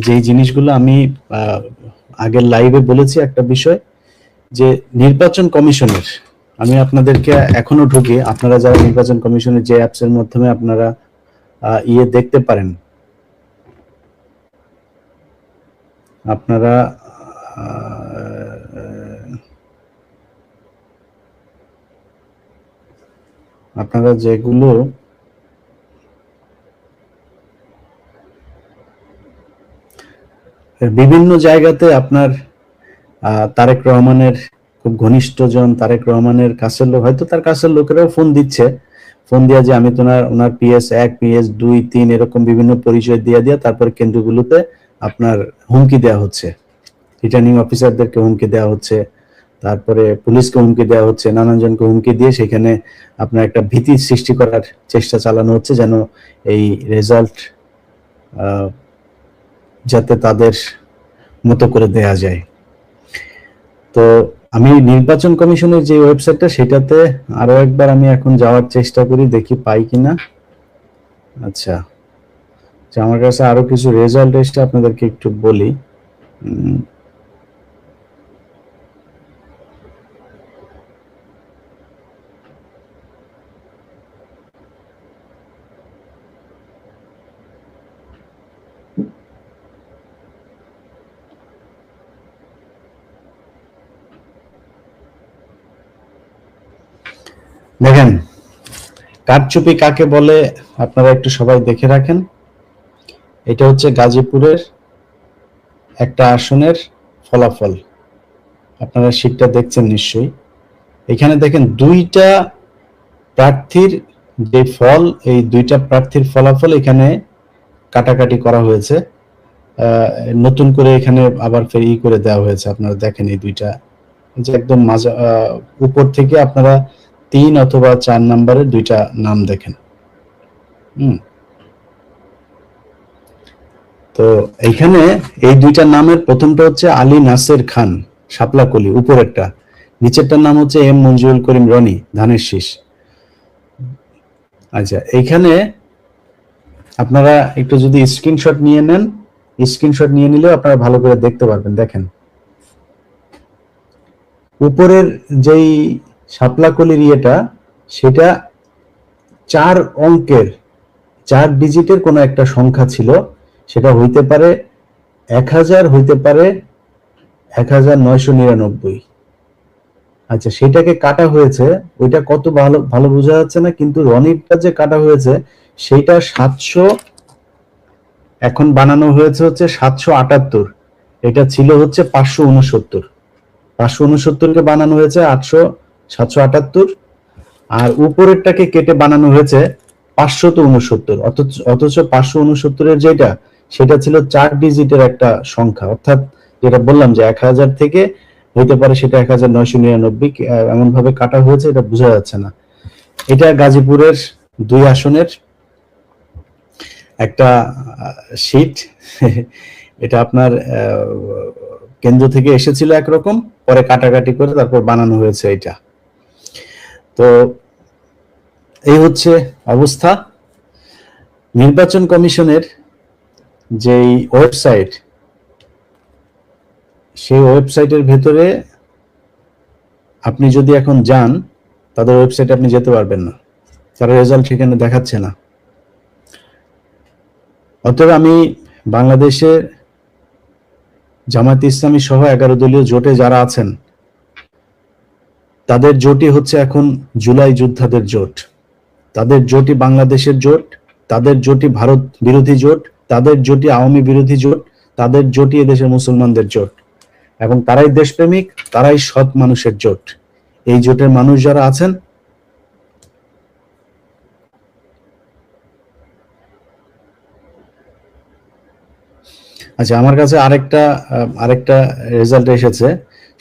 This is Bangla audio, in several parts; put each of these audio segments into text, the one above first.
যে জিনিসগুলো আমি আগের লাইভে বলেছি, একটা বিষয় যে নির্বাচন কমিশনের, আমি আপনাদেরকে এখনো ঢুকে, আপনারা যারা নির্বাচন কমিশনের যে অ্যাপস এর মাধ্যমে আপনারা দেখতে পারেন, আপনারা যেগুলো বিভিন্ন জায়গাতে আপনার তারেক রহমানের খুব ঘনিষ্ঠজন, তারেক রহমানের কাছের লোক, হয়তো তার কাছের লোকেরাও ফোন দিচ্ছে, ফোন দিয়া যে আমি তো ওনার PS1, PS2, 3 এরকম বিভিন্ন পরিচয় দিয়ে তারপর কেন্দ্রগুলোতে আপনার হুমকি দেওয়া হচ্ছে, রিটার্নিং অফিসারদেরকে হুমকি দেওয়া হচ্ছে, তারপরে পুলিশকে হুমকি দেওয়া হচ্ছে, নানানজনকে হুমকি দিয়ে সেখানে আপনার একটা ভীতি সৃষ্টি করার চেষ্টা চালানো হচ্ছে, যেন এই রেজাল্ট যাতে তাদের মতো করে দেয়া যায়। তো আমি নির্বাচন কমিশনের যে ওয়েবসাইটটা, সেটাতে আরো একবার আমি এখন যাওয়ার চেষ্টা করি, দেখি পাই কিনা। আচ্ছা, আমার কাছে আরো কিছু রেজাল্ট এসে আপনাদেরকে একটু বলি। দেখেন, কারচুপি কাকে বলে আপনারা একটু সবাই দেখে রাখেন। এটা হচ্ছে গাজীপুরের একটা আসনের ফলাফল, আপনারা শীটটা দেখছেন নিশ্চয়ই। এখানে দেখেন দুইটা প্রার্থীর যে ফল, এই দুইটা প্রার্থীর ফলাফল এখানে কাটাকাটি করা হয়েছে, নতুন করে এখানে আবার ফের করে দেওয়া হয়েছে। আপনারা দেখেন এই দুইটা, যে একদম উপর থেকে আপনারা 3 অথবা 4 নম্বরের দুইটা নাম দেখেন। তো এইখানে এই দুইটা নামের প্রথমটা হচ্ছে আলী নাসের খান শাপলাকলি, উপরেরটা, নিচেরটার নাম হচ্ছে M মঞ্জুরুল করিম রনি ধানের শীষ। আচ্ছা, এইখানে আপনারা একটু যদি স্ক্রিনশট নিয়ে নেন, স্ক্রিনশট নিয়ে নিলেও আপনারা ভালো করে দেখতে পারবেন। দেখেন উপরের যেই শাপলাকলির ইয়েটা, সেটা 4 অঙ্কের, 4 ডিজিটের কোনো একটা সংখ্যা ছিল, সেটা হইতে পারে 1000, হইতে পারে 1999। আচ্ছা, সেটাকে কাটা হয়েছে, ওইটা কত ভালো ভালো বোঝা যাচ্ছে না, কিন্তু রনিরটা যে কাটা হয়েছে সেইটা 700, এখন বানানো হয়েছে হচ্ছে 778, এটা ছিল হচ্ছে 569, 569কে বানানো হয়েছে 778, আর উপরেরটাকে কেটে বানানো হয়েছে 569। অথচ 569-এর যেটা, সেটা ছিল 4 ডিজিটের একটা সংখ্যা, অর্থাৎ যেটা বললাম যে 1000 থেকে হইতে পারে সেটা 1999, এমন ভাবে কাটা হয়েছে, এটা বোঝা যাচ্ছে না। এটা গাজীপুরের 2 আসনের একটা শীট, এটা আপনার কেন্দ্র থেকে এসেছিল একরকম, পরে কাটাকাটি করে তারপর বানানো হয়েছে এটা। তো এই হচ্ছে অবস্থা। নির্বাচন কমিশনের যেই ওয়েবসাইট, সেই ওয়েবসাইটের ভেতরে আপনি যদি এখন যান, তাদের ওয়েবসাইটে আপনি যেতে পারবেন না, তার রেজাল্ট সেখানে দেখাচ্ছে না। অতএব আমি বাংলাদেশের জামায়াত ইসলামী সহ 11 দলীয় জোটে যারা আছেন, তাদের জোটই হচ্ছে এখন জুলাই যোদ্ধাদের জোট, তাদের জোটই বাংলাদেশের জোট, তাদের জোটই ভারত বিরোধী জোট, তাদের জোটই আওয়ামী বিরোধী জোট, তাদের জোটই এদেশের মুসলমানদের জোট, এবং তারাই দেশপ্রেমিক, তারাই সৎ মানুষের জোট। এই জোটের মানুষ যারা আছেন, আচ্ছা, আমার কাছে আরেকটা রেজাল্ট এসেছে,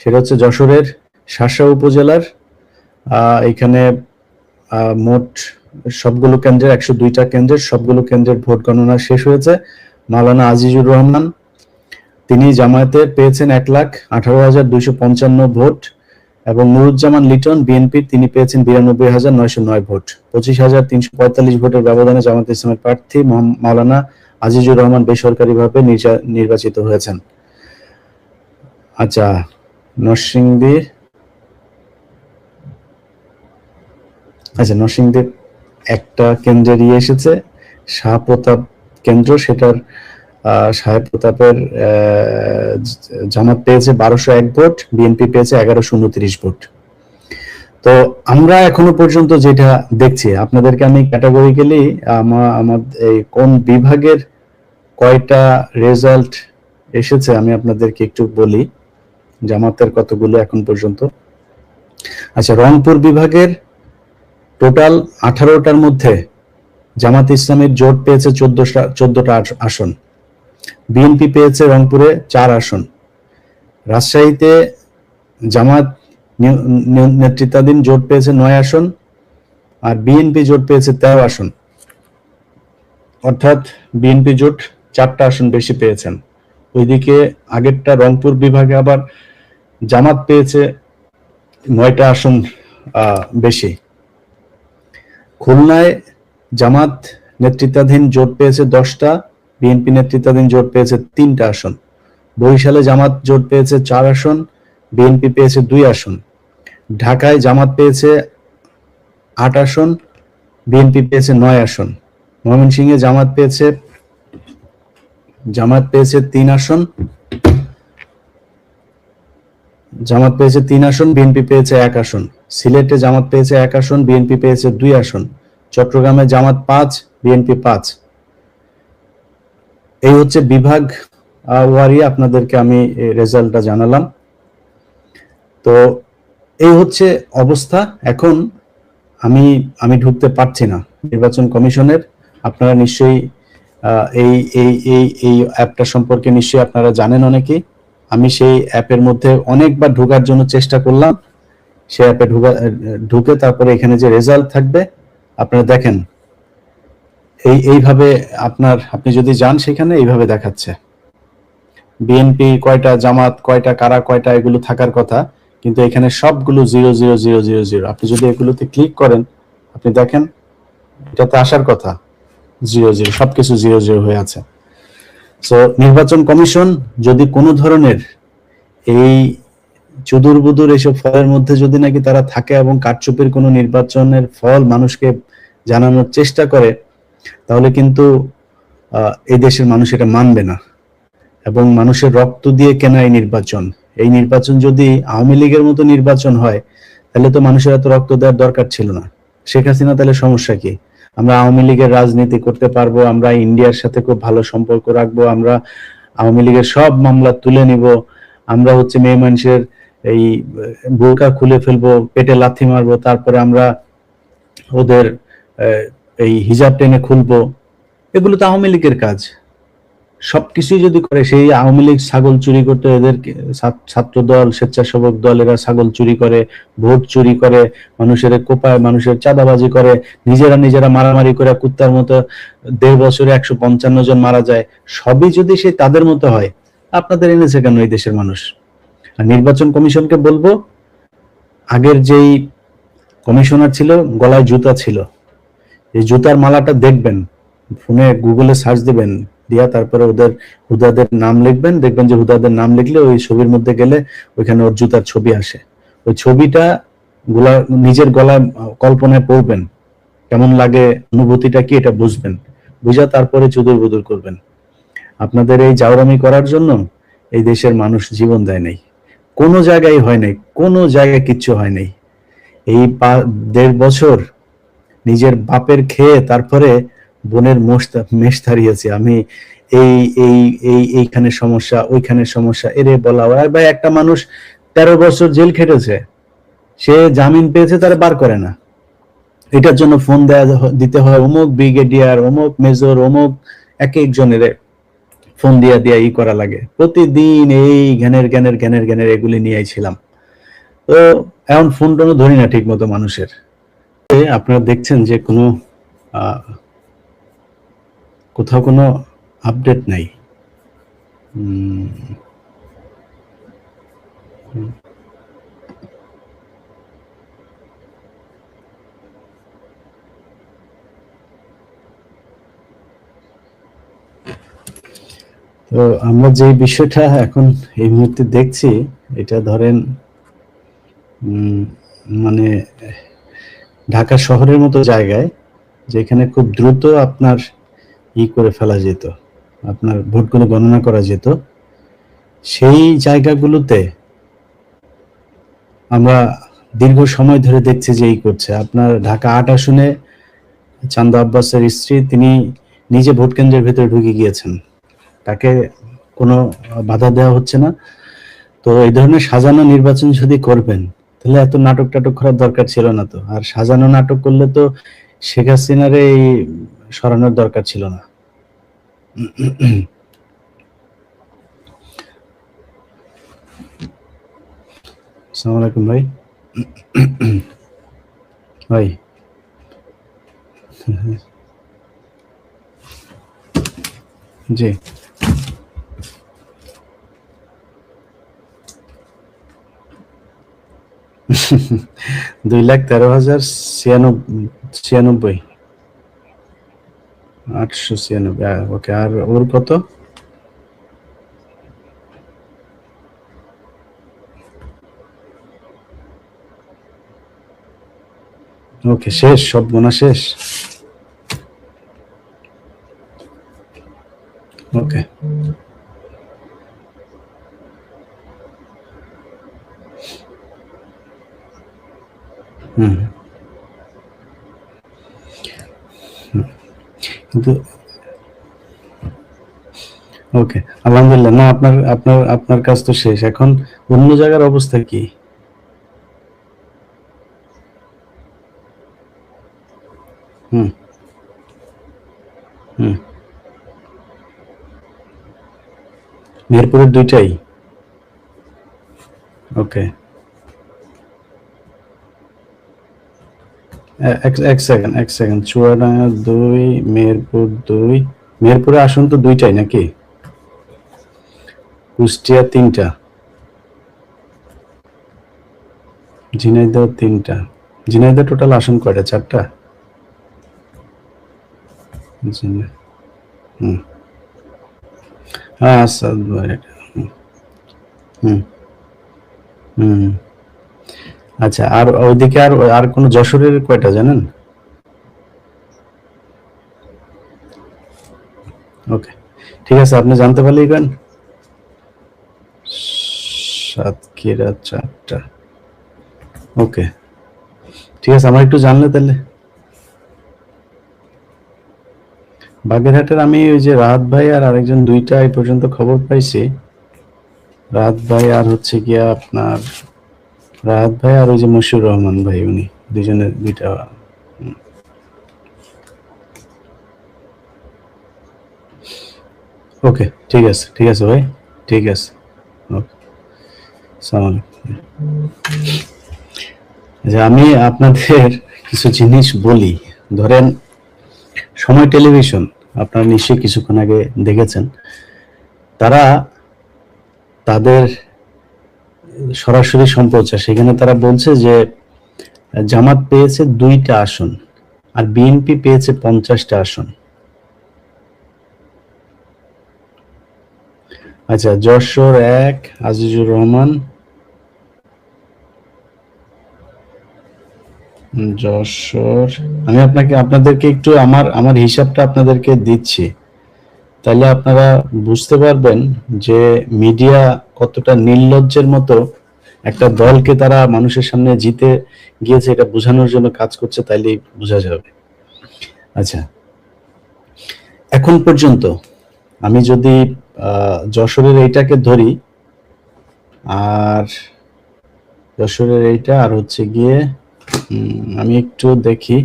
সেটা হচ্ছে যশোরের শার্শা উপজেলার এখানে মোট সবগুলো কেন্দ্রের, 102টা কেন্দ্রের সবগুলো কেন্দ্রের ভোট গণনা শেষ হয়েছে। মাওলানা আজিজুর রহমান, তিনি জামায়াতের পেয়েছেন 1,18,255 ভোট, এবং নুরুজ্জামান লিটন বিএনপির, তিনি পেয়েছেন 92,909 ভোট। 25,345 ভোটের ব্যবধানে জামায়াত ইসলামের প্রার্থী মাওলানা আজিজুর রহমান বেসরকারিভাবে নির্বাচিত হয়েছেন। আচ্ছা, নরসিংদীর একটা কেন্দ্রের এসেছে, শাহপ্রতাপ কেন্দ্র, সেটার সাহেব প্রতাপের জামাত পেয়েছে 1201 ভোট, বিএনপি পেয়েছে 1129 ভোট। তো আমরা এখনো পর্যন্ত যেটা দেখছি, আপনাদেরকে আমি ক্যাটাগরিক্যালি আমার এই কোন বিভাগের কয়টা রেজাল্ট এসেছে আমি আপনাদেরকে একটু বলি, জামাতের কতগুলো এখন পর্যন্ত। আচ্ছা, রংপুর বিভাগের টোটাল 18টার মধ্যে জামাত ইসলামের জোট পেয়েছে 14টা আসন, বিএনপি পেয়েছে রংপুরে 4 আসন, রাজশাহীতে জামাত নেতৃত্বাধীন জোট পেয়েছে 9 আসন, আর বিএনপি জোট পেয়েছে 13 আসন, অর্থাৎ বিএনপি জোট 4টা আসন বেশি পেয়েছেন। ওইদিকে আগেরটা রংপুর বিভাগে আবার জামাত পেয়েছে 9টা আসন বেশি। খুলনায় জামাত নেতৃত্বাধীন জোট পেয়েছে 10টা, বিএনপি নেতৃত্বাধীন জোট পেয়েছে 3টা আসন। বরিশালে জামাত জোট পেয়েছে 4 আসন, বিএনপি পেয়েছে 2 আসন। ঢাকায় জামাত পেয়েছে 8 আসন, বিএনপি পেয়েছে 9 আসন। ময়মনসিংহে জামাত পেয়েছে 3 আসন, বিএনপি পেয়েছে 1 আসন। সিলেটে জামাত পেয়েছে 1 আসন, বিএনপি পেয়েছে 2 আসন। চট্টগ্রামে জামাত 5, বিএনপি 5। এই হচ্ছে বিভাগ ওয়ারি আপনাদেরকে আমি রেজাল্টটা জানালাম। তো এই হচ্ছে অবস্থা। এখন আমি ঢুকতে পারছি না নির্বাচন কমিশনের। আপনারা নিশ্চয়ই এই অ্যাপটা সম্পর্কে নিশ্চয়ই আপনারা জানেন অনেকেই। আমি সেই অ্যাপের মধ্যে অনেকবার ঢোকার জন্য চেষ্টা করলাম। সেই অ্যাপে ঢুকে তারপরে এখানে যে রেজাল্ট থাকবে আপনারা দেখেন, এইভাবে আপনি যদি যান সেখানে এইভাবে দেখাচ্ছে বিএনপি কয়টা, জামাত কয়টা, কারা কয়টা, এগুলো থাকার কথা, কিন্তু এখানে সবগুলো 0 0 0 0 0 0। আপনি যদি এগুলোতে ক্লিক করেন, আপনি দেখেন এটাতে আসার কথা 0 0, সবকিছু 0 0 হয়ে আছে। সো নির্বাচন কমিশন যদি কোনো ধরনের এই চুদুর বুদুর এসব ফলের মধ্যে যদি নাকি তারা থাকে এবং কারচুপির কোনো নির্বাচনের ফল মানুষকে জানানোর চেষ্টা করে, তাহলে কিন্তু এই দেশের মানুষ এটা মানবে না। এবং মানুষের রক্ত দিয়ে কেনা এই নির্বাচন যদি আওয়ামী লীগের মতো নির্বাচন হয়, তাহলে তো মানুষের এত রক্ত দেওয়ার দরকার ছিল না। শেখ হাসিনা তাহলে সমস্যা কি? আমরা আওয়ামী লীগের রাজনীতি করতে পারবো, আমরা ইন্ডিয়ার সাথে খুব ভালো সম্পর্ক রাখবো, আমরা আওয়ামী লীগের সব মামলা তুলে নিব, আমরা হচ্ছে মেয়ে মানুষের এই বোরকা খুলে ফেলবো, পেটে লাথি মারবো, তারপরে আমরা ওদের এই হিজাব টেনে খুলবো। এগুলো তো আওয়ামী লীগের কাজ। সবকিছুই যদি করে, সেই আওয়ামী লীগ ছাগল চুরি করতে, এদের ছাত্র দল, স্বেচ্ছাসেবক দল, এরা ছাগল চুরি করে, ভোট চুরি করে, মানুষের কোপায়, মানুষের চাঁদাবাজি করে, নিজেরা মারামারি করে কুত্তার মতো 1.5 বছরে 155 জন মারা যায়। সবই যদি সেই তাদের মতো হয়, আপনাদের এনেছে কেন এই দেশের মানুষ? আর নির্বাচন কমিশনকে বলবো, আগের যেই কমিশনার ছিল গলায় জুতা ছিল, এই জুতার মালাটা দেখবেন, ফোনে গুগলে সার্চ দিবেন, দিয়া তারপরে হুদাদের নাম লিখবেন, দেখবেন যে হুদাদের নাম লিখলে ওই ছবির মধ্যে গেলে ওইখানে ওর জুতার ছবি আসে। ওই ছবিটা নিজের গলায় কল্পনায় পড়বেন, কেমন লাগে, অনুভূতিটা কি, এটা বুঝবেন, বুঝা তারপরে চুদুর বুদুর করবেন। আপনাদের এই জাউরামি করার জন্য এই দেশের মানুষ জীবন দেয় নাই, কোনো জায়গায় হয় নাই, কোনো জায়গায় কিচ্ছু হয় নাই। এই 1.5 বছর নিজের বাপের খেয়ে তারপরে বোনের মেষ তাড়িয়েছি আমি। এই এই এই এইখানে সমস্যা, ওইখানে সমস্যা, এরে বলা হয় ভাই, একটা মানুষ 13 বছর জেল খেটেছে, সে জামিন পেয়েছে, তারা বার করে না। এটার জন্য ফোন দিতে হয় অমুক ব্রিগেডিয়ার, অমুক মেজর, অমুক এক একজনের ফোন দিয়া ই করা লাগে। প্রতিদিন এই জ্ঞানের এগুলি নিয়ে ছিলাম। তো এখন ফোন টোনও ধরি না ঠিক মতো মানুষের। আপনারা দেখছেন যে কোনো কোথাও কোনো আপডেট নাই। তো আমরা যে বিষয়টা এখন এই মুহূর্তে দেখছি, এটা ধরেন মানে ঢাকা শহরের মতো জায়গায় যেখানে খুব দ্রুত আপনার করে ফেলা যেত, আপনার ভোটগুলো গণনা করা যেত, সেই জায়গাগুলোতে আমরা দীর্ঘ সময় ধরে দেখছি যে করছে। আপনার ঢাকা ৮ আসনে চান্দা আব্বাসের স্ত্রী, তিনি নিজে ভোট কেন্দ্রের ভেতরে ঢুকে গিয়েছেন, তাকে কোনো বাধা দেওয়া হচ্ছে না। তো এই ধরনের সাজানো নির্বাচন যদি করবেন, তাহলে এত নাটক টাটক করার দরকার ছিল না। তো আর সাজানো নাটক করলে তো শেখ হাসিনারে সরানোর দরকার ছিল না। আসসালামু আলাইকুম ভাই। ভাই জি, 2,13,096, 896। ওকে, আর ওর কত? ওকে, শেষ, সব গোনা শেষ। ওকে, কিন্তু ওকে, আলহামদুলিল্লাহ। না, আপনার আপনার আপনার কাজ তো শেষ। এখন অন্য জায়গার অবস্থা কি? হুম হুম মিরপুরের দুইটাই? ওকে, এক সেকেন্ড। চুয়াডাঙ্গা 2, মেহেরপুর 2। মেহেরপুরে আসন তো দুইটাই নাকি? কুষ্টিয়া 3টা, ঝিনাইদহ 3টা। ঝিনাইদহ টোটাল আসন কয়টা? 4টা? হুম, হ্যাঁ, আচ্ছা, হুম হুম আচ্ছা, আর ওইদিকে আর আর কোনো যশোরের কয়টা জানেন? ওকে, ঠিক আছে, আপনি জানতে পারলেই কেন। সাতক্ষীরা 4টা। ওকে, ঠিক আছে, আমার একটু জানলে তাহলে। বাগেরহাটের আমি ওই যে রাহাত ভাই আর আরেকজন, 2টা এই পর্যন্ত খবর পাইছি। রাহাত ভাই আর হচ্ছে গিয়া আপনার রাহাত ভাই আর ওই যে মশিউর রহমান ভাই, উনি দুজনের 2টা। ওকে, ঠিক আছে, ঠিক আছে ভাই, ঠিক আছে। ওকে, সালাম। যে আমি আপনাদের কিছু জিনিস বলি, ধরেন সময় টেলিভিশন, আপনারা নিশ্চয়ই কিছুক্ষণ আগে দেখেছেন, তারা তাদের সরাসরি সম্প্রচার, সেখানে তারা বলছে যে জামাত পেয়েছে 2টা আসন আর বিএনপি পেয়েছে 50টা আসন। আচ্ছা, যশোর 1, আজিজুর রহমান। যশোর, আমি আপনাদেরকে একটু আমার আমার হিসাবটা আপনাদেরকে দিচ্ছি, তাহলে আপনারা বুঝতে পারবেন যে মিডিয়া কতটা নির্লজ্জের মতো একটা দলকে তারা মানুষের সামনে জিতে গিয়েছে এটা বোঝানোর জন্য কাজ করছে, তাইলেই বোঝা যাবে। আচ্ছা, এখন পর্যন্ত আমি যদি যশোরের এইটাকে ধরি, আর যশোরের এইটা, আর হচ্ছে গিয়ে আমি একটু দেখি,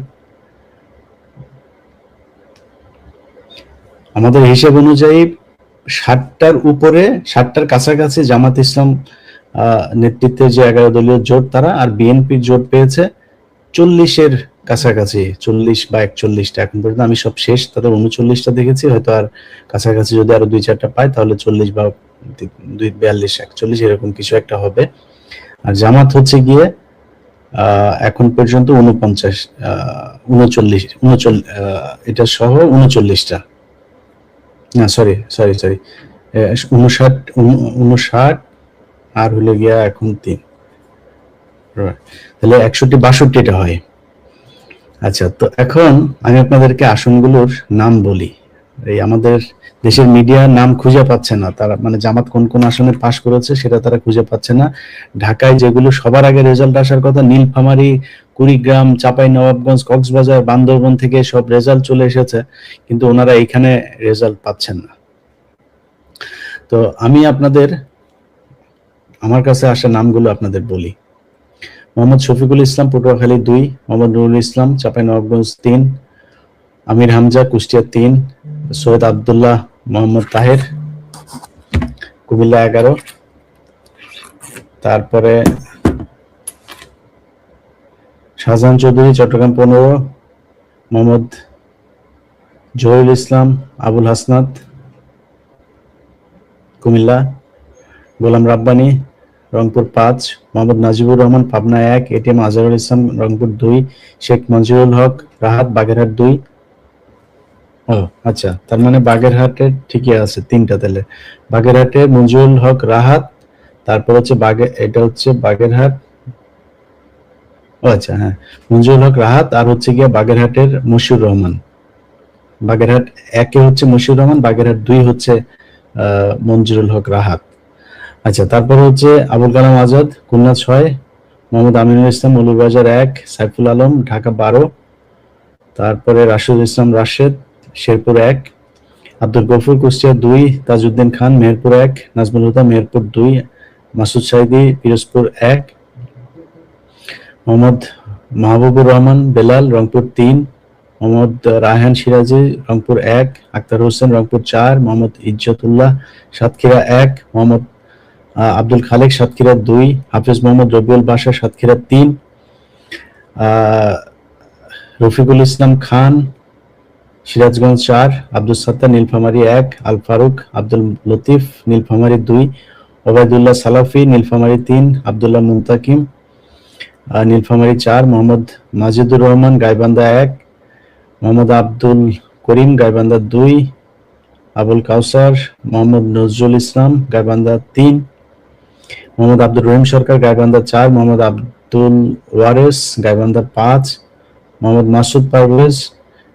আমাদের হিসাব অনুযায়ী 60টার উপরে, 60টার কাছাকাছি জামাত ইসলাম নেতৃত্বের যে 11 দলীয় জোট তারা, আর বিএনপির জোট পেয়েছে 40-এর কাছাকাছি, 40 বা 41টা এখন পর্যন্ত। আমি সব শেষ তাদের 39টা দেখেছি, হয়তো আর কাছাকাছি যদি আরো 2-4টা পায় তাহলে 40 বা 42, 41 এরকম কিছু একটা হবে। আর জামাত হচ্ছে গিয়ে এখন পর্যন্ত 49, 39, এটা সহ 39টা, না সরি, 59 আর হলো গিয়া এখন 3, তাহলে 61-62 হয়। আচ্ছা, তো এখন আমি আপনাদেরকে আসনগুলোর নাম বলি। এই আমাদের দেশের মিডিয়া নাম খুঁজে পাচ্ছে না, তারা মানে জামাত কোন কোন আসনে পাশ করেছে সেটা তারা খুঁজে পাচ্ছে না। ঢাকায় যেগুলো সবার আগে রেজাল্ট আসার কথা, নীলফামারী, কুড়িগ্রাম, চাঁপাইনবাবগঞ্জ, কক্সবাজার, বান্দরবন থেকে সব রেজাল্ট চলে এসেছে, কিন্তু ওনারা এখানে রেজাল্ট পাচ্ছেন না। তো আমি আমার কাছে আসা নামগুলো আপনাদের বলি। মোহাম্মদ শফিকুল ইসলাম, পটুয়াখালী 2, মোহাম্মদ নুরুল ইসলাম, চাঁপাইনবাবগঞ্জ 3, আমির হামজা, কুষ্টিয়া 3, সৈয়দ আবদুল্লাহ মোহাম্মদ তাহের, কুমিল্লা 11, তারপরে শাহজাহান চৌধুরী, চট্টগ্রাম 15, মোহাম্মদ জহিরুল ইসলাম, আবুল হাসনাত, কুমিল্লা, গোলাম রাব্বানী, রংপুর 5, মোহাম্মদ নাজিবুর রহমান, পাবনা 1, এটিএম আজহারুল ইসলাম, রংপুর 2, শেখ মঞ্জুরুল হক, রাহাত, বাগেরহাট 2। ও আচ্ছা, তার মানে বাগেরহাটের ঠিকই আছে 3টা, তাহলে বাগেরহাটের মঞ্জুরুল হক, রাহাত, তারপর হচ্ছে এটা হচ্ছে বাগেরহাট। ও আচ্ছা, হ্যাঁ, মঞ্জুরুল হক, রাহাত, আর হচ্ছে গিয়া বাগেরহাটের মশিউর রহমান। বাগেরহাট 1-এ হচ্ছে মশিউর রহমান, বাগেরহাট 2 হচ্ছে মঞ্জুরুল হক, রাহাত। আচ্ছা, তারপরে হচ্ছে আবুল কালাম আজাদ, খুলনা 6, মোহাম্মদ আমিনুল ইসলাম, মৌলভীবাজার 1, সাইফুল আলম, ঢাকা 12, তারপরে রাশিদুল ইসলাম, রাশেদ, শেরপুর 1, আব্দুল গফুর, কুষ্টিয়া 2, তাজউদ্দিন খান, মেহেরপুর 1, নাজমুল হুদা, মেহেরপুর 2, মাসুদ সাইদি, পিরোজপুর 1, মোহাম্মদ মাহবুবুর রহমান, বেলাল, রংপুর 3, মোহাম্মদ রায়হান সিরাজি, রংপুর 1, আক্তার হোসেন, রংপুর 4, মোহাম্মদ ইজ্জতুল্লাহ, সাতক্ষীরা 1, মোহাম্মদ আব্দুল খালেক, সাতক্ষীরা 2, হাফিজ মোহাম্মদ রবিউল বাশা, সাতক্ষীরা 3, রফিকুল ইসলাম খান, সিরাজগঞ্জ 4, আব্দুল সাত্তার, নীলফামারী 1, আল ফারুক আব্দুল লতিফ, নীলফামারী 2, ওবায়দুল্লাহ সালাফি, নীলফামারী 3, আব্দুল্লাহ মুনতাকিম, নীলফামারী 4, মোহাম্মদ মাজিদুর রহমান, গাইবান্ধা 1, মোহাম্মদ আব্দুল করিম, গাইবান্ধা 2, আবুল কাউসার, মোহাম্মদ নজরুল ইসলাম, গাইবান্ধা 3, মোহাম্মদ আব্দুর রহিম সরকার, গাইবান্ধা 4, মোহাম্মদ আব্দুল ওয়ারেস, গাইবান্ধা 5, মোহাম্মদ মাসুদ পারভেজ,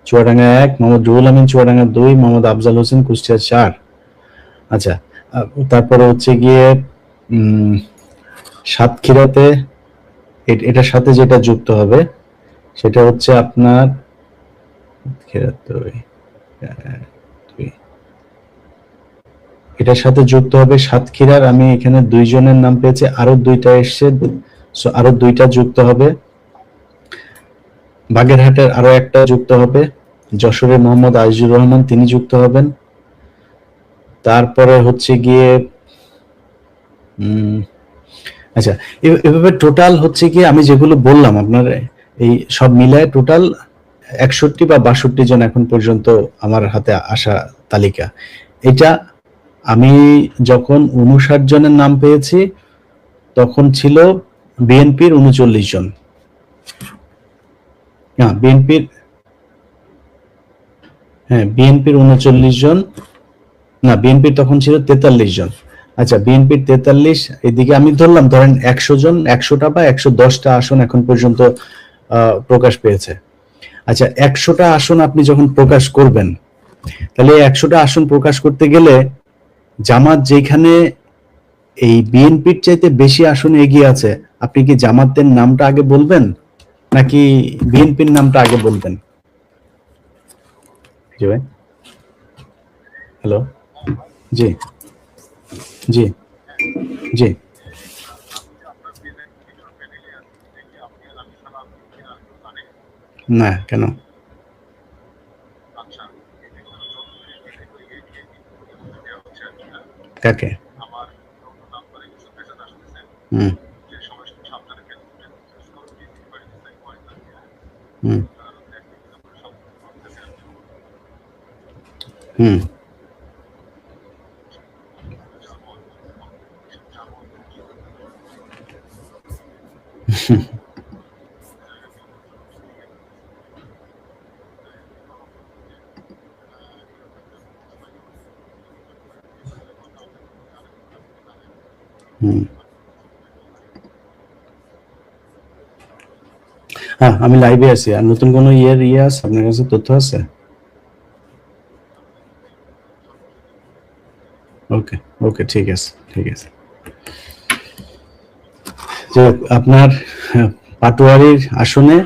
চুয়াডাঙ্গা 1, মোহাম্মদ রুহুল আমিন, চুয়াডাঙ্গা 2, মোহাম্মদ আফজাল হোসেন, কুষ্টিয়া 4। আচ্ছা, তারপরে হচ্ছে গিয়ে সাতক্ষীরাতে এটার সাথে যেটা যুক্ত হবে সেটা হচ্ছে আপনার এটার সাথে যুক্ত হবে সাতক্ষীরার, আমি এখানে 2 জনের নাম পেয়েছি, আরো 2টা এসছে, আরো 2টা যুক্ত হবে। বাগেরহাটের আরো একটা যুক্ত হবে, যশোরের মোহাম্মদ আজিজুর রহমান, তিনি যুক্ত হবেন। তারপরে হচ্ছে গিয়ে আচ্ছা, এভাবে টোটাল হচ্ছে গিয়ে আমি যেগুলো বললাম আপনার, এই সব মিলায় টোটাল 61 বা 62 জন এখন পর্যন্ত আমার হাতে আসা তালিকা। এটা আমি যখন 59 জনের নাম পেয়েছি তখন ছিল বিএনপির 39 জন। না, বিএনপির 39 জন, না বিএনপির তখন ছিল 43 জন। আচ্ছা, বিএনপির 43, এদিকে আমি ধরেন 100 জন, 100টা বা 110টা আসন এখন পর্যন্ত প্রকাশ পেয়েছে। আচ্ছা, 100টা আসন আপনি যখন প্রকাশ করবেন, তাহলে 100টা আসন প্রকাশ করতে গেলে জামাত যেখানে এই বিএনপির চাইতে বেশি আসন এগিয়ে আছে, আপনি কি জামাতের নামটা আগে বলবেন নাকি বিএনপির নামটা আগে বলবেন? জি ভাই, হ্যালো, জি জি জি। না, কেন? কাকে? হুম হুম হুম হুম। হ্যাঁ, আমি লাইভে আছি। আর নতুন কোনো ইয়ে আছে আপনার কাছে, তথ্য আছে? ওকে, ওকে, ঠিক আছে, ঠিক আছে। যে আপনার পাটোয়ারির আসনে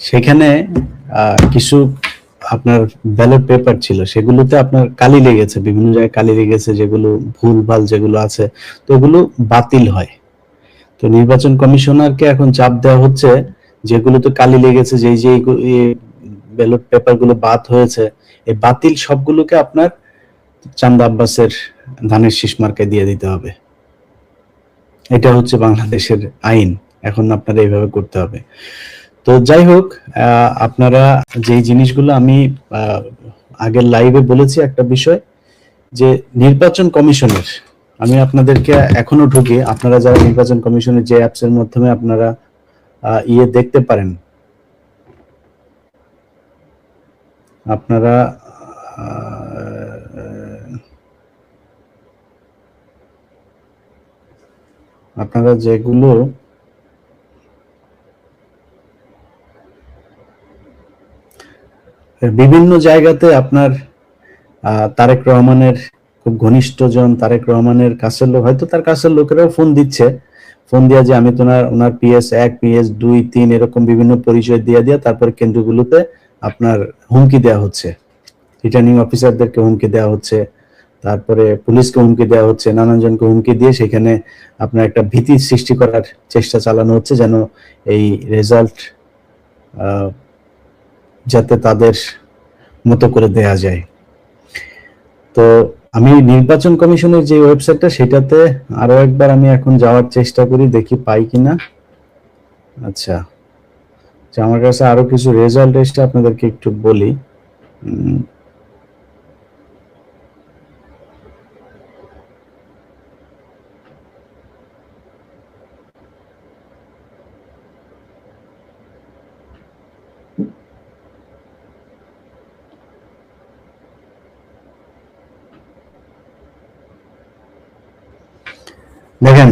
সেখানে কিছু আপনার ব্যালট পেপার ছিল, সেগুলোতে আপনার কালি লেগেছে, বিভিন্ন জায়গায় কালি লেগেছে, যেগুলো ভুলভাল যেগুলো আছে, তো এগুলো বাতিল হয়। তো নির্বাচন কমিশনারকে এখন চাপ দেওয়া হচ্ছে, যেগুলোতে কালি লেগেছে, যে ব্যালট পেপার গুলো বাদ হয়েছে, এই বাতিল সবগুলোকে আপনার চান্দা আব্বাসের ধানের শীষ মার্কায় দিয়ে দিতে হবে। এটা হচ্ছে বাংলাদেশের আইন, এখন আপনারা এইভাবে করতে হবে। তো যাই হোক, আপনারা যেই জিনিসগুলো আমি আগের লাইভে বলেছি, একটা বিষয় যে নির্বাচন কমিশনের, আমি আপনাদেরকে এখনো ঢুকে, আপনারা যারা নির্বাচন কমিশনের যে অ্যাপস এর মাধ্যমে আপনারা ইয়ে দেখতে পারেন, আপনারা আপনারা যেগুলো বিভিন্ন জায়গাতে আপনার তারেক রহমানের খুব ঘনিষ্ঠজন, তারেক রহমানের কাছের লোক, হয়তো তার কাছের লোকেরাও ফোন দিচ্ছে, ফোন দিয়া যে আমি তো ওনার PS1, PS2, 3 এরকম বিভিন্ন পরিচয় দিয়ে তারপরে কেন্দ্রগুলোতে আপনার হুমকি দেওয়া হচ্ছে, রিটার্নিং অফিসারদেরকে হুমকি দেওয়া হচ্ছে, তারপরে পুলিশকে হুমকি দেওয়া হচ্ছে, নানান জনকে হুমকি দিয়ে সেখানে আপনার একটা ভীতি সৃষ্টি করার চেষ্টা চালানো হচ্ছে, যেন এই রেজাল্ট যাতে তাদের মতো করে দেয়া যায়। তো আমি নির্বাচন কমিশনের যে ওয়েবসাইটটা, সেটাতে আরো একবার আমি এখন যাওয়ার চেষ্টা করি, দেখি পাই কিনা। আচ্ছা, আমার কাছে আরো কিছু রেজাল্ট এসে আপনাদেরকে একটু বলি। দেখেন,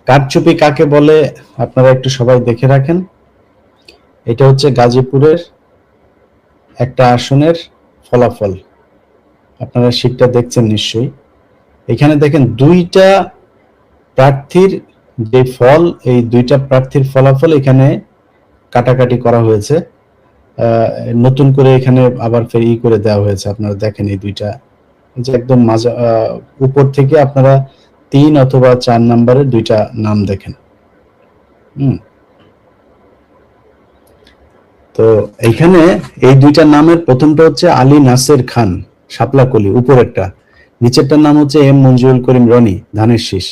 কারচুপি কাকে বলে আপনারা একটু সবাই দেখে রাখেন। এটা হচ্ছে গাজীপুরের একটা আসনের ফলাফল, আপনারা শীটটা দেখছেন নিশ্চয়ই। এখানে দেখেন দুইটা প্রার্থীর যে ফল, এই দুইটা প্রার্থীর ফলাফল এখানে কাটাকাটি করা হয়েছে, নতুন করে এখানে আবার ফের করে দেওয়া হয়েছে। আপনারা দেখেন এই দুইটা, যে একদম মাঝে উপর থেকে আপনারা 3 অথবা 4 নম্বরের দুইটা নাম দেখেন। তো এইখানে এই দুইটা নামের প্রথমটা হচ্ছে আলী নাসের খান শাপলাকলি, উপরেরটা, নিচেরটার নাম হচ্ছে M মঞ্জুরুল করিম রনি ধানের শীষ।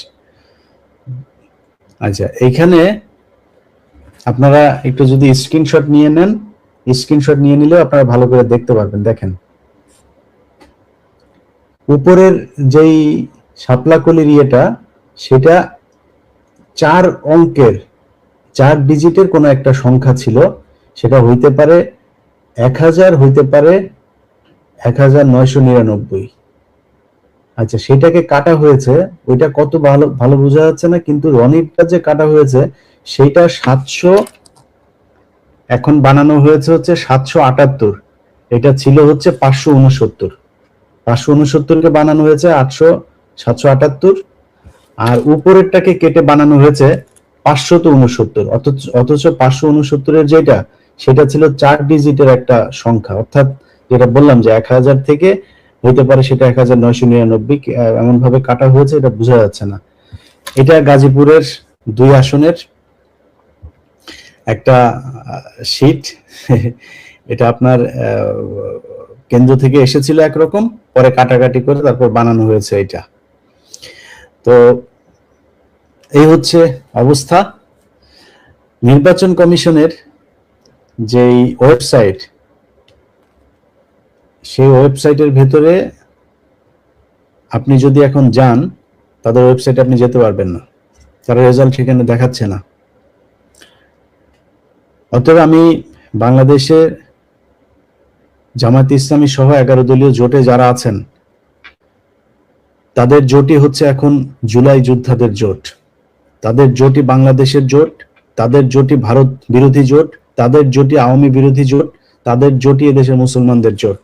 আচ্ছা, এইখানে আপনারা একটু যদি স্ক্রিনশট নিয়ে নেন, স্ক্রিনশট নিয়ে নিলেও আপনারা ভালো করে দেখতে পারবেন। দেখেন উপরের যেই শাপলাকলির ইয়েটা, সেটা 4 অঙ্কের, 4 ডিজিটের কোনো একটা সংখ্যা ছিল, সেটা হইতে পারে 1000, হইতে পারে 1999। আচ্ছা, সেটাকে কাটা হয়েছে, ওইটা কত ভালো ভালো বোঝা যাচ্ছে না, কিন্তু রনিরটা যে কাটা হয়েছে সেটা 700, এখন বানানো হয়েছে হচ্ছে 778, এটা ছিল হচ্ছে 569, 569 কে বানানো হয়েছে 778, আর উপরেরটাকে কেটে বানানো হয়েছে 569। অথচ 569-এর যেটা, সেটা ছিল 4 ডিজিটের একটা সংখ্যা, অর্থাৎ যেটা বললাম যে 1000 থেকে হইতে পারে সেটা 1999, এমন ভাবে কাটা হয়েছে, এটা বোঝা যাচ্ছে না। এটা গাজীপুরের 2 আসনের একটা শীট, এটা আপনার কেন্দ্র থেকে এসেছিল একরকম, পরে কাটাকাটি করে তারপর বানানো হয়েছে এটা। তো এই হচ্ছে অবস্থা। নির্বাচন কমিশনের যেই ওয়েবসাইট, সেই ওয়েবসাইটের ভেতরে আপনি যদি এখন যান, তাদের ওয়েবসাইটে আপনি যেতে পারবেন না, তারা রেজাল্ট সেখানে দেখাচ্ছে না। অতএব আমি বাংলাদেশের জামায়াত ইসলামী সহ 11 দলীয় জোটে যারা আছেন, তাদের জোটই হচ্ছে এখন জুলাই যোদ্ধাদের জোট, তাদের জোটই বাংলাদেশের জোট, তাদের জোটই ভারত বিরোধী জোট, তাদের জোটই আওয়ামী বিরোধী জোট, তাদের জোটই এদেশের মুসলমানদের জোট,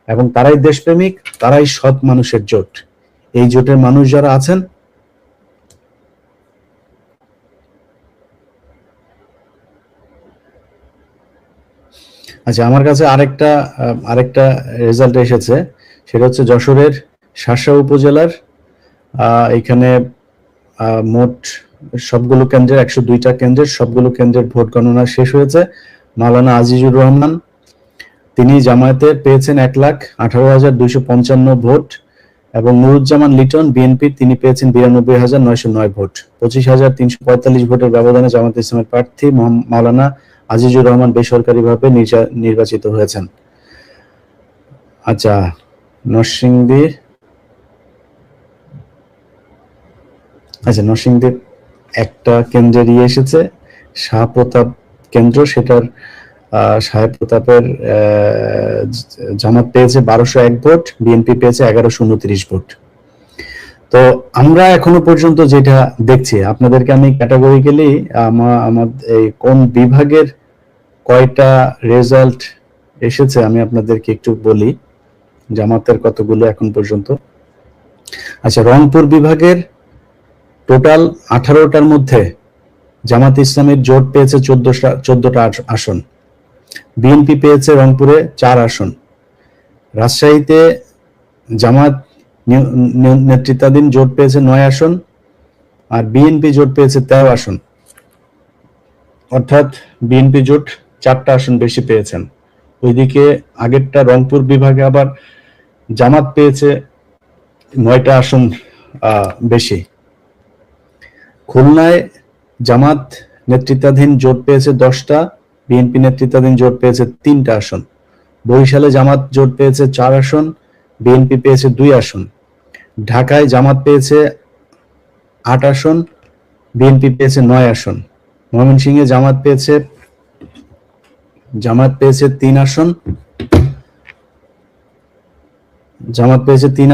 এবং তারাই দেশপ্রেমিক, তারাই সৎ মানুষের জোট। এই জোটের মানুষ যারা আছেন, আচ্ছা আমার কাছে আরেকটা রেজাল্ট এসেছে, সেটা হচ্ছে যশোরের শার্শা উপজেলার এখানে মোট সবগুলো কেন্দ্রের 102টা কেন্দ্রের সবগুলো কেন্দ্রের ভোট গণনা শেষ হয়েছে। মাওলানা আজিজুর রহমান তিনি জামায়াতের পেয়েছেন 1,18,255 ভোট, এবং নুরুজ্জামান লিটন বিএনপি তিনি পেয়েছেন 92,909 ভোট। 25,345 ভোটের ব্যবধানে জামায়াত ইসলামের প্রার্থী মাওলানা আজিজুর রহমান বেসরকারিভাবে নির্বাচিত হয়েছেন। আচ্ছা, নরসিংদীর একটা কেন্দ্রের এসেছে, শাহপ্রতাপ কেন্দ্র, সেটার সাহেব প্রতাপের জামাত পেয়েছে 1201 ভোট, বিএনপি পেয়েছে 1129 ভোট। তো আমরা এখনো পর্যন্ত যেটা দেখছি, আপনাদেরকে আমি ক্যাটাগরিক্যালি আমার এই কোন বিভাগের কয়টা রেজাল্ট এসেছে আমি আপনাদেরকে একটু বলি, জামাতের কতগুলো এখন পর্যন্ত। আচ্ছা, রংপুর বিভাগের টোটাল 18টার মধ্যে জামাত ইসলামের জোট পেয়েছে 14টা আসন, বিএনপি পেয়েছে রংপুরে 4 আসন, রাজশাহীতে জামাত নেতৃত্বাধীন জোট পেয়েছে 9 আসন, আর বিএনপি জোট পেয়েছে 13 আসন, অর্থাৎ বিএনপি জোট 4টা আসন বেশি পেয়েছেন। ওইদিকে আগেরটা রংপুর বিভাগে আবার জামাত পেয়েছে 9টা আসন বেশি। খুলনায় জামাত নেতৃত্বাধীন জোট পেয়েছে 10টা, বিএনপি নেতৃত্বাধীন জোট পেয়েছে 3টা আসন। বরিশালে জামাত জোট পেয়েছে 4 আসন, বিএনপি পেয়েছে 2 আসন। ঢাকায় জামাত পেয়েছে 8 আসন, বিএনপি পেয়েছে 9 আসন। ময়মনসিংহে জামাত পেয়েছে 3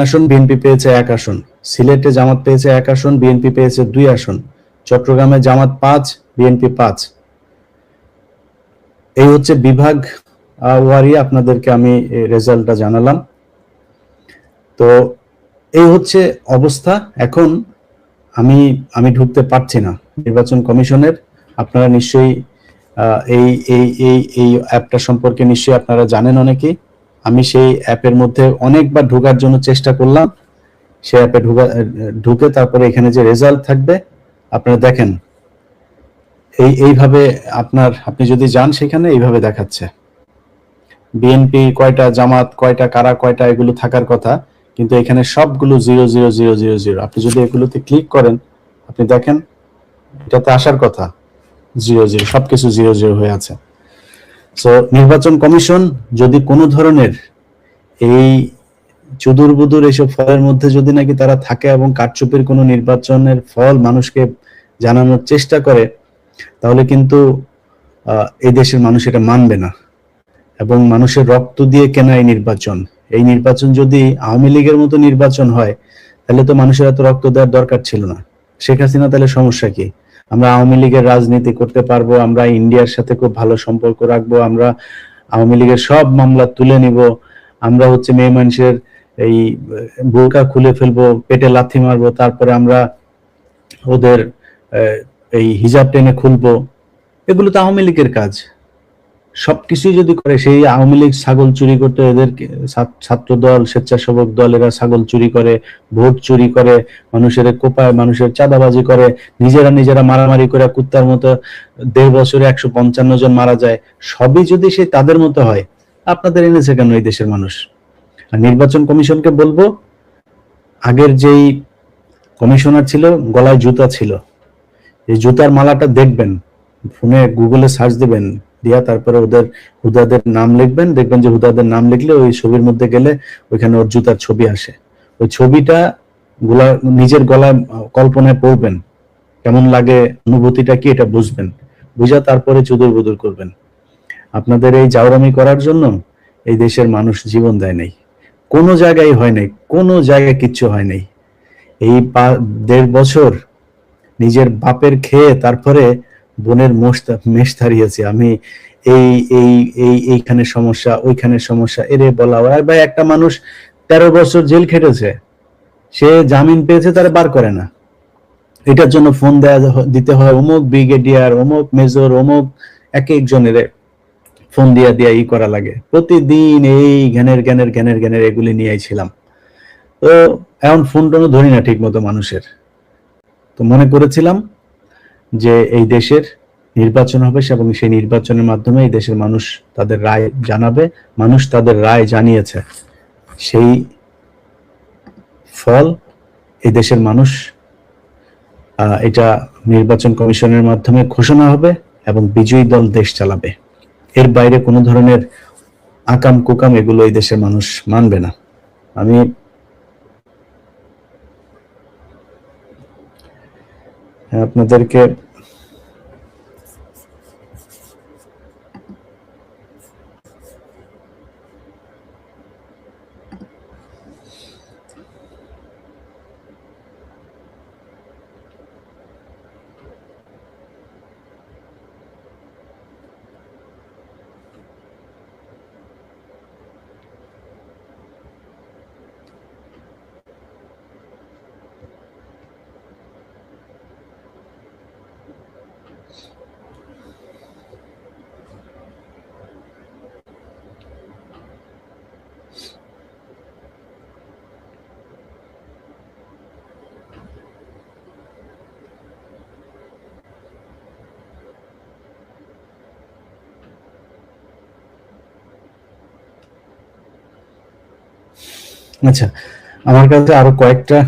আসন, বিএনপি পেয়েছে 1 আসন। সিলেটে জামাত পেয়েছে 1 আসন, বিএনপি পেয়েছে 2 আসন। চট্টগ্রামে জামাত 5, বিএনপি 5। এই হচ্ছে বিভাগ ওয়ারি আপনাদেরকে আমি রেজাল্টটা জানালাম। তো এই হচ্ছে অবস্থা। এখন আমি ঢুকতে পারছি না নির্বাচন কমিশনের। আপনারা নিশ্চয়ই এই অ্যাপটা সম্পর্কে নিশ্চয়ই আপনারা জানেন অনেকেই। আমি সেই অ্যাপের মধ্যে অনেকবার ঢোকার জন্য চেষ্টা করলাম, সেই অ্যাপে ঢুকে তারপরে এখানে যে রেজাল্ট থাকবে আপনারা দেখেন, এইভাবে আপনি যদি যান সেখানে এইভাবে দেখাচ্ছে বিএনপি কয়টা, জামাত কয়টা, কারা কয়টা, এগুলো থাকার কথা, কিন্তু এখানে সবগুলো 0,0,0,0,0,0। আপনি যদি এগুলোতে ক্লিক করেন, আপনি দেখেন এটাতে আসার কথা 0,0, সবকিছু 0,0 হয়ে আছে। সো নির্বাচন কমিশন যদি কোনো ধরনের এই চুদুর বুদুর এইসব ফলের মধ্যে যদি নাকি তারা থাকে এবং কারচুপির কোনো নির্বাচনের ফল মানুষকে জানানোর চেষ্টা করে, তাহলে কিন্তু এই দেশের মানুষ এটা মানবে না। এবং মানুষের রক্ত দিয়ে কেনা এই নির্বাচন যদি আওয়ামী লীগের মতো নির্বাচন হয়, তাহলে তো মানুষের এত রক্ত দেওয়ার দরকার ছিল না। শেখ হাসিনা তাহলে সমস্যা কি? আমরা আওয়ামী লীগের রাজনীতি করতে পারবো, আমরা ইন্ডিয়ার সাথে খুব ভালো সম্পর্ক রাখবো, আমরা আওয়ামী লীগের সব মামলা তুলে নিব, আমরা হচ্ছে মেয়ে মানুষের এই বোরকা খুলে ফেলবো, পেটে লাথি মারবো, তারপরে আমরা ওদের এই হিজাব টেনে খুলবো। এগুলো তো আওয়ামী লীগের কাজ। সবকিছুই যদি করে, সেই আওয়ামী লীগ ছাগল চুরি করতে, এদের ছাত্র দল, স্বেচ্ছাসেবক দল, এরা ছাগল চুরি করে, ভোট চুরি করে, মানুষের কোপায়, মানুষের চাঁদাবাজি করে, নিজেরা মারামারি করে কুত্তার মতো 1.5 বছরে 155 জন মারা যায়। সবই যদি সেই তাদের মতো হয়, আপনাদের এনেছে কেন এই দেশের মানুষ? আর নির্বাচন কমিশনকে বলবো, আগের যেই কমিশনার ছিল গলায় জুতা ছিল, এই জুতার মালাটা দেখবেন, ফোনে গুগলে সার্চ দিবেন, দিয়া তারপরে হুদাদের নাম লিখবেন, দেখবেন যে হুদাদের নাম লিখলে ওই ছবির মধ্যে গেলে ওইখানে ওর জুতার ছবি আসে। ওই ছবিটা নিজের গলায় কল্পনায় পড়বেন, কেমন লাগে, অনুভূতিটা কি, এটা বুঝবেন, বুঝা তারপরে চুদুর বুদুর করবেন। আপনাদের এই জাউরামি করার জন্য এই দেশের মানুষ জীবন দেয় নাই, কোনো জায়গায় হয় নাই, কোনো জায়গায় কিচ্ছু হয় নাই। এই 1.5 বছর নিজের বাপের খেয়ে তারপরে বোনের মেষ তাড়িয়েছি আমি। এই এই এইখানে সমস্যা, ওইখানে সমস্যা, এরে বলা হয় ভাই। একটা মানুষ 13 বছর জেল খেটেছে, সে জামিন পেয়েছে, তারা বার করে না। এটার জন্য ফোন দিতে হয় অমুক ব্রিগেডিয়ার, অমুক মেজর, অমুক এক একজনের ফোন দিয়া দিয়া করা লাগে। প্রতিদিন এই জ্ঞানের এগুলি নিয়েই ছিলাম। তো এখন ফোন টোনও ধরি না ঠিক মতো মানুষের। তো মনে করেছিলাম যে এই দেশের নির্বাচন হবে এবং সেই নির্বাচনের মাধ্যমে এই দেশের মানুষ তাদের রায় জানাবে। মানুষ তাদের রায় জানিয়েছে, সেই ফল এই দেশের মানুষ এটা নির্বাচন কমিশনের মাধ্যমে ঘোষণা হবে এবং বিজয়ী দল দেশ চালাবে। এর বাইরে কোনো ধরনের আকাম কুকাম এগুলো এই দেশের মানুষ মানবে না। আমি আপনাদেরকে আচ্ছা, আমার কাছে আরো কয়েকটা